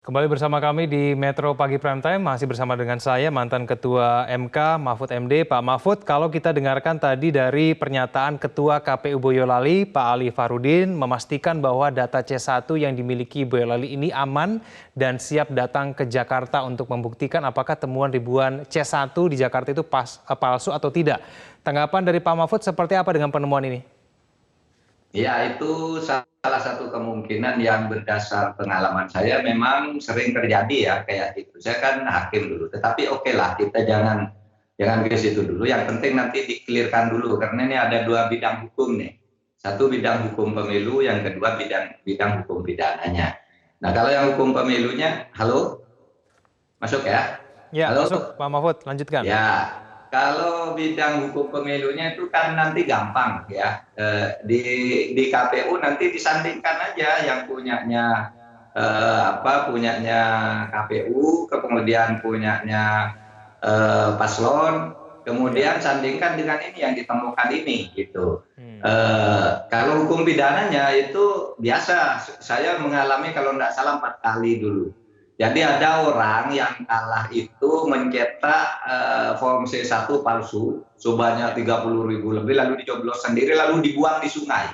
Kembali bersama kami di Metro Pagi Prime Time, masih bersama dengan saya, mantan Ketua MK, Mahfud MD. Pak Mahfud, kalau kita dengarkan tadi dari pernyataan Ketua KPU Boyolali, Pak Ali Farudin, memastikan bahwa data C1 yang dimiliki Boyolali ini aman dan siap datang ke Jakarta untuk membuktikan apakah temuan ribuan C1 di Jakarta itu palsu atau tidak. Tanggapan dari Pak Mahfud seperti apa dengan penemuan ini? Ya, itu salah satu kemungkinan yang berdasar pengalaman saya memang sering terjadi ya kayak gitu. Saya kan hakim dulu, tetapi oke lah kita jangan ke situ dulu. Yang penting nanti dikelirkan dulu karena ini ada dua bidang hukum nih. Satu bidang hukum pemilu, yang kedua bidang hukum pidananya. Nah, kalau yang hukum pemilunya, halo, masuk ya? Ya, Halo, masuk Pak Mahfud, lanjutkan. ya. Kalau bidang hukum pemilunya itu kan nanti gampang ya. Di KPU nanti disandingkan aja yang punyanya KPU, kemudian punyanya paslon, kemudian sandingkan dengan ini yang ditemukan ini gitu. Kalau hukum pidananya itu biasa, saya mengalami kalau tidak salah 4 kali dulu. Jadi ada orang yang kalah itu mencetak form C1 palsu sebanyak 30.000 lebih, lalu dicoblos sendiri, lalu dibuang di sungai.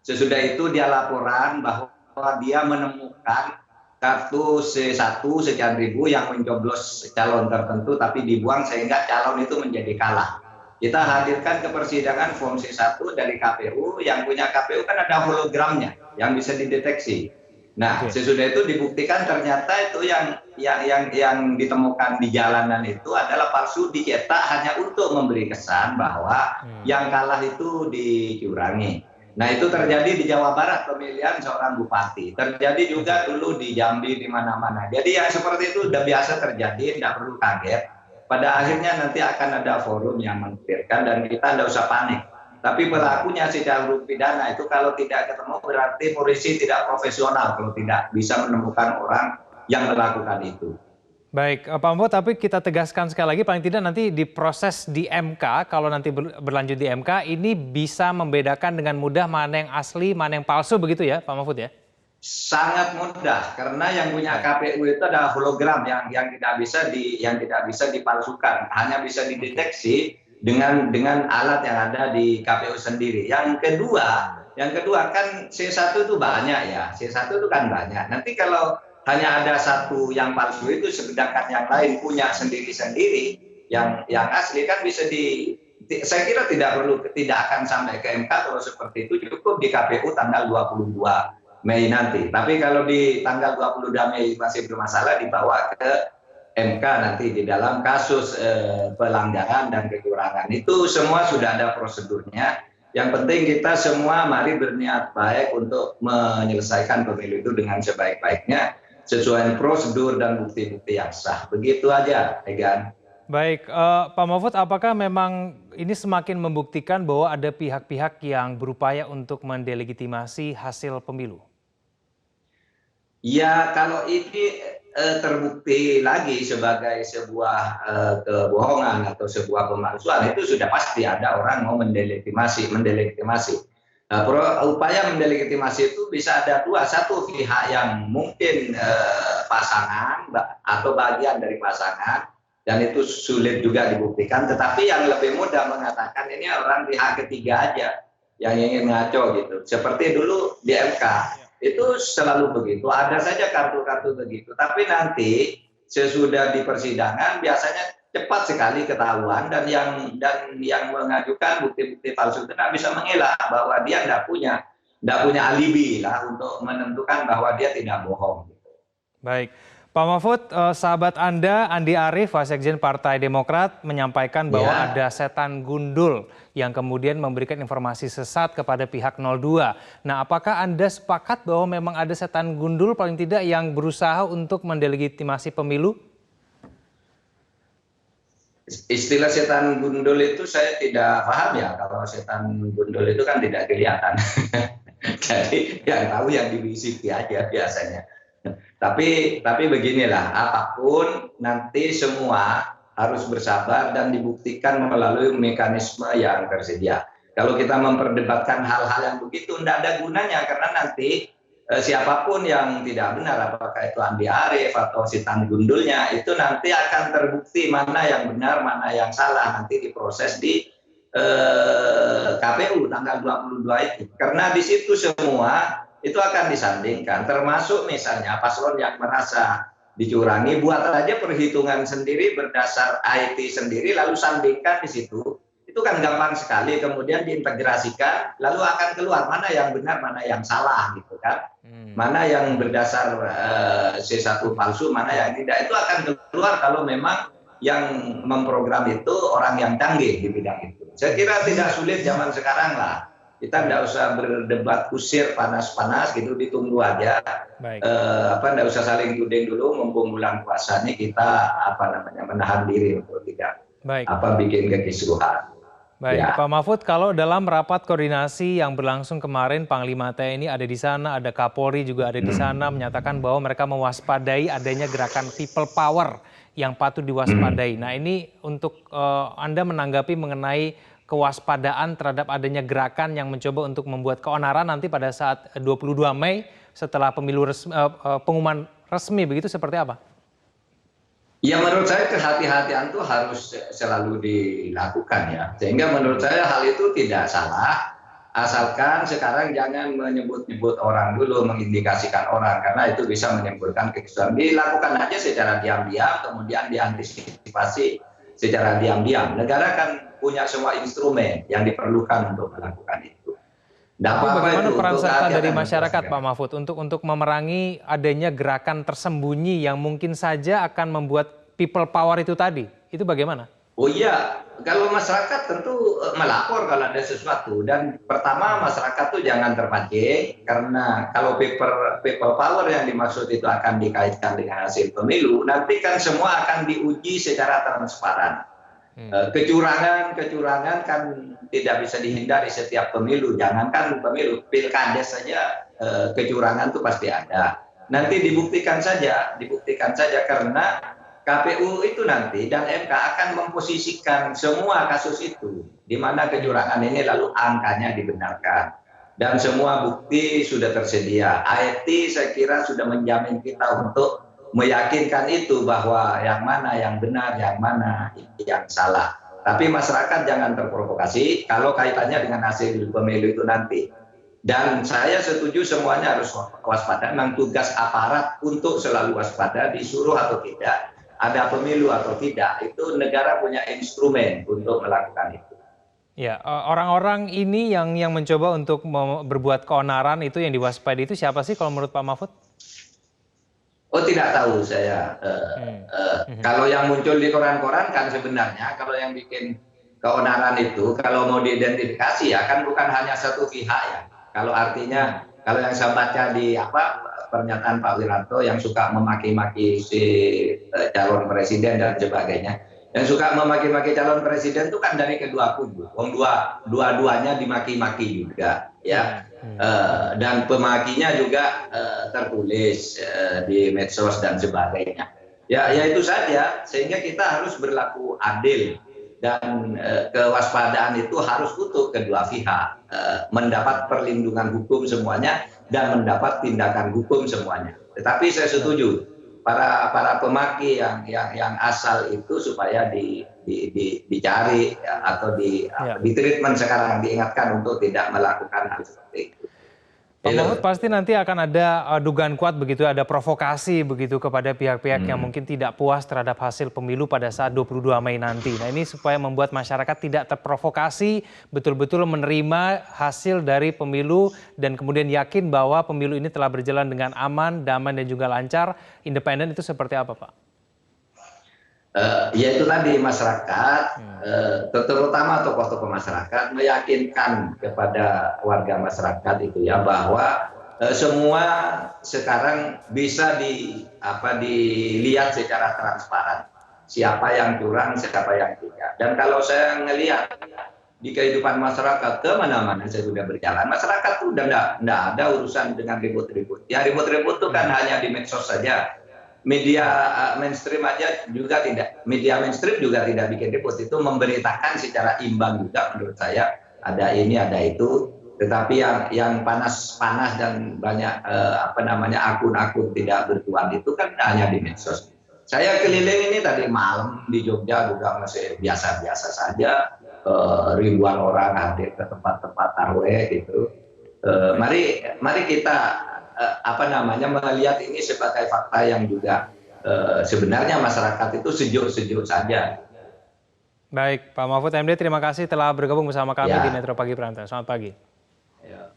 Sesudah itu dia laporan bahwa dia menemukan kartu C1 sekian ribu yang mencoblos calon tertentu tapi dibuang sehingga calon itu menjadi kalah. Kita hadirkan ke persidangan form C1 dari KPU, yang punya KPU kan ada hologramnya yang bisa dideteksi. Nah, sesudah itu dibuktikan ternyata itu yang ditemukan di jalanan itu adalah palsu, dicetak hanya untuk memberi kesan bahwa yang kalah itu dicurangi. Nah, itu terjadi di Jawa Barat pemilihan seorang bupati. Terjadi juga dulu di Jambi, di mana-mana. Jadi yang seperti itu sudah biasa terjadi, tidak perlu kaget. Pada akhirnya nanti akan ada forum yang mengklirkan dan kita tidak usah panik. Tapi pelakunya secara hukum pidana itu kalau tidak ketemu berarti polisi tidak profesional kalau tidak bisa menemukan orang yang melakukan itu. Baik, Pak Mahfud, tapi kita tegaskan sekali lagi, paling tidak nanti diproses di MK, kalau nanti berlanjut di MK, ini bisa membedakan dengan mudah mana yang asli, mana yang palsu, begitu ya, Pak Mahfud ya? Sangat mudah, karena yang punya KPU itu ada hologram yang tidak bisa dipalsukan, hanya bisa dideteksi dengan alat yang ada di KPU sendiri. Yang kedua kan C1 itu banyak ya, C1 itu kan banyak. Nanti kalau hanya ada satu yang palsu itu, sedangkan yang lain punya sendiri-sendiri, yang asli kan saya kira tidak akan sampai ke MK kalau seperti itu, cukup di KPU tanggal 22 Mei nanti. Tapi kalau di tanggal 22 Mei masih bermasalah, dibawa ke MK nanti di dalam kasus pelanggaran dan kecurangan. Itu semua sudah ada prosedurnya. Yang penting kita semua mari berniat baik untuk menyelesaikan pemilu itu dengan sebaik-baiknya, sesuai prosedur dan bukti-bukti yang sah. Begitu aja, Egan. Baik, Pak Mahfud, apakah memang ini semakin membuktikan bahwa ada pihak-pihak yang berupaya untuk mendelegitimasi hasil pemilu? Ya, kalau ini terbukti lagi sebagai sebuah kebohongan atau sebuah pemalsuan, itu sudah pasti ada orang mau mendelegitimasi. Upaya mendelegitimasi itu bisa ada dua, satu pihak yang mungkin pasangan atau bagian dari pasangan, dan itu sulit juga dibuktikan, tetapi yang lebih mudah mengatakan ini orang pihak ketiga aja yang ingin ngaco gitu. Seperti dulu di MK. Itu selalu begitu, ada saja kartu-kartu begitu. Tapi nanti sesudah di persidangan biasanya cepat sekali ketahuan, dan yang mengajukan bukti-bukti palsu itu tidak bisa mengelak bahwa dia tidak punya alibi lah untuk menentukan bahwa dia tidak bohong. Baik. Pak Mahfud, sahabat Anda, Andi Arief, Wasekjen Partai Demokrat, menyampaikan bahwa ada setan gundul yang kemudian memberikan informasi sesat kepada pihak 02. Nah, apakah Anda sepakat bahwa memang ada setan gundul paling tidak yang berusaha untuk mendelegitimasi pemilu? Istilah setan gundul itu saya tidak paham ya. Kalau setan gundul itu kan tidak kelihatan. Jadi yang tahu yang dibisiki aja biasanya. Tapi beginilah, apapun nanti semua harus bersabar dan dibuktikan melalui mekanisme yang tersedia. Kalau kita memperdebatkan hal-hal yang begitu, tidak ada gunanya, karena nanti siapapun yang tidak benar, apakah itu Andi Arief atau Sitan Gundulnya, itu nanti akan terbukti mana yang benar, mana yang salah, nanti diproses di KPU tanggal 22 itu. Karena di situ semua itu akan disandingkan, termasuk misalnya paslon yang merasa dicurangi, buat aja perhitungan sendiri berdasar IT sendiri, lalu sandingkan di situ. Itu kan gampang sekali, kemudian diintegrasikan, lalu akan keluar mana yang benar, mana yang salah, gitu kan. Mana yang berdasar C1 palsu, mana yang tidak, itu akan keluar kalau memang yang memprogram itu orang yang canggih di bidang itu. Saya kira tidak sulit zaman sekarang lah. Kita tidak usah berdebat kusir panas-panas gitu, ditunggu aja. Tidak usah saling tuding dulu, mumpung bulan puasa ini kita menahan diri untuk tidak bikin kekisruhan. Baik, ya. Pak Mahfud, kalau dalam rapat koordinasi yang berlangsung kemarin, Panglima TNI ada di sana, ada Kapolri juga ada di sana, menyatakan bahwa mereka mewaspadai adanya gerakan people power yang patut diwaspadai. Nah, ini untuk Anda menanggapi mengenai kewaspadaan terhadap adanya gerakan yang mencoba untuk membuat keonaran nanti pada saat 22 Mei setelah pengumuman resmi, begitu seperti apa? Ya, menurut saya kehati-hatian itu harus selalu dilakukan ya. Sehingga menurut saya hal itu tidak salah, asalkan sekarang jangan menyebut-nyebut orang dulu, mengindikasikan orang, karena itu bisa menimbulkan kekisruhan. Dilakukan aja secara diam-diam, kemudian diantisipasi secara diam-diam. Negara kan punya semua instrumen yang diperlukan untuk melakukan itu. Tapi bagaimana peran serta dari masyarakat, Pak Mahfud, untuk memerangi adanya gerakan tersembunyi yang mungkin saja akan membuat people power itu tadi? Itu bagaimana? Oh iya, kalau masyarakat tentu melapor kalau ada sesuatu. Dan pertama, masyarakat tuh jangan terpancing, karena kalau people power yang dimaksud itu akan dikaitkan dengan hasil pemilu, nanti kan semua akan diuji secara transparan. Kecurangan kan tidak bisa dihindari setiap pemilu, jangankan pemilu, pilkades saja kecurangan itu pasti ada. Nanti dibuktikan saja karena KPU itu nanti dan MK akan memposisikan semua kasus itu di mana kecurangan ini lalu angkanya dibenarkan dan semua bukti sudah tersedia. IT saya kira sudah menjamin kita untuk meyakinkan itu bahwa yang mana yang benar, yang mana yang salah. Tapi masyarakat jangan terprovokasi kalau kaitannya dengan hasil pemilu itu nanti. Dan saya setuju semuanya harus waspada. Memang tugas aparat untuk selalu waspada, disuruh atau tidak, ada pemilu atau tidak, itu negara punya instrumen untuk melakukan itu. Ya, orang-orang ini yang mencoba untuk berbuat keonaran itu yang diwaspadai itu siapa sih kalau menurut Pak Mahfud? Oh, tidak tahu saya. Kalau yang muncul di koran-koran kan sebenarnya kalau yang bikin keonaran itu kalau mau diidentifikasi ya kan bukan hanya satu pihak ya. Kalau artinya kalau yang saya baca di pernyataan Pak Wiranto yang suka memaki-maki si calon presiden dan sebagainya. Yang suka memaki-maki calon presiden itu kan dari kedua kubu. Dua-duanya dimaki-maki juga ya. Dan pemakinya juga tertulis di medsos dan sebagainya. Ya itu saja, sehingga kita harus berlaku adil dan kewaspadaan itu harus untuk kedua pihak, mendapat perlindungan hukum semuanya dan mendapat tindakan hukum semuanya. Tetapi saya setuju para pemaki yang asal itu supaya dicari atau di treatment sekarang, diingatkan untuk tidak melakukan hal seperti itu. Pak Mahfud, pasti nanti akan ada dugaan kuat begitu, ada provokasi begitu kepada pihak-pihak yang mungkin tidak puas terhadap hasil pemilu pada saat 22 Mei nanti. Nah, ini supaya membuat masyarakat tidak terprovokasi, betul-betul menerima hasil dari pemilu dan kemudian yakin bahwa pemilu ini telah berjalan dengan aman, damai dan juga lancar, independen, itu seperti apa, Pak? Ya itu tadi masyarakat, terutama tokoh-tokoh masyarakat meyakinkan kepada warga masyarakat itu ya bahwa semua sekarang bisa dilihat secara transparan siapa yang curang, siapa yang tidak. Dan kalau saya ngelihat di kehidupan masyarakat kemana-mana saya sudah berjalan, masyarakat tuh udah nggak ada urusan dengan ribut-ribut. Ya ribut-ribut itu kan hanya di medsos saja. Media mainstream juga tidak bikin ribut, itu memberitakan secara imbang juga menurut saya, ada ini ada itu, Tetapi yang panas-panas dan banyak akun-akun tidak bertuan itu kan hanya di medsos. Saya keliling ini tadi malam di Jogja juga masih biasa-biasa saja. Ribuan orang hadir ke tempat-tempat tarawih gitu. Mari kita melihat ini sebagai fakta yang juga sebenarnya masyarakat itu sejuk-sejuk saja. Baik, Pak Mahfud MD, terima kasih telah bergabung bersama kami Ya. di Metro Pagi Prime Time. Selamat pagi. Ya.